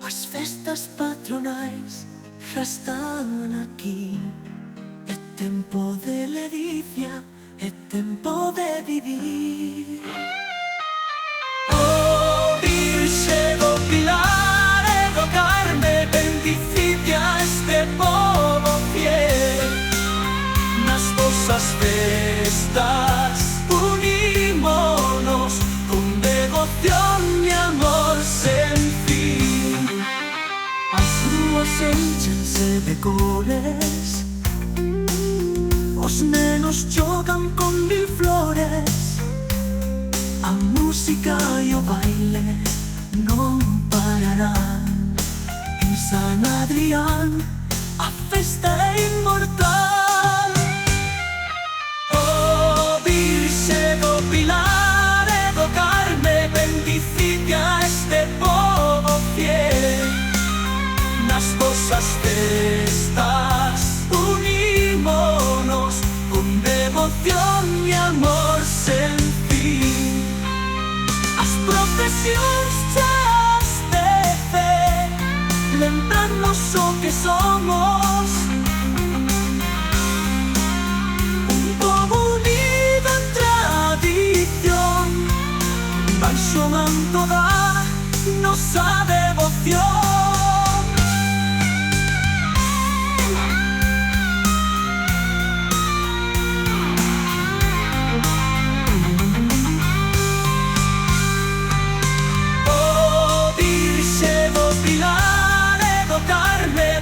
as festas patronais já están aquí. É tempo de ledicia, é tempo de vivir. Oh, Virxe do Pilar e do Carme, bendicite a este povo fiel. Nas vosas festas unímonos con devoción e amor sen fin. As ruas enchense de cores, os nenos xogan con mil flores, a música e o baile non pararán. En San Adrián a festa é inmortal. Oh, Virxe do Pilar e do Carme, bendicite a este povo fiel. Nas vosas festas unímonos con devoción e amor sen fin. As procesións cheas de fe lembrarnos o que somos, un povo unido en tradición, baixo o manto da nosa devoción.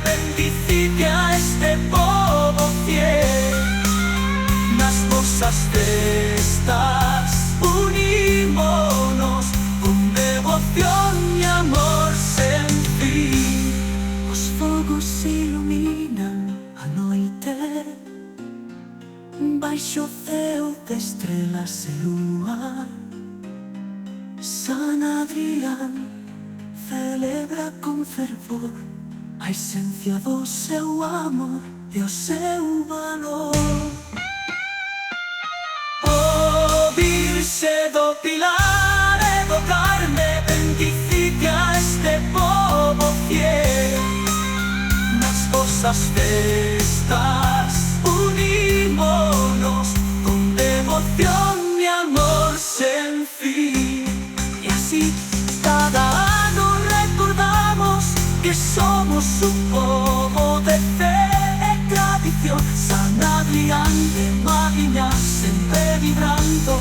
Bendicite a este povo fiel. Nas vosas festas unímonos con devoción e amor sen fin. Os fogos iluminan a noite baixo o ceo de estrelas e lúa. San Adrián celebra con fervor a esencia do seu amor e o seu valor. Oh, Virxe do Pilar e do Carme, bendicite a este povo fiel. Nas vosas festas unímonos con devoción e amor sen fin. E así cada ano recordamos que somos un povo de fe e tradición. San Adrián de Mariña sempre vibrando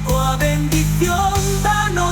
coa bendición da nosa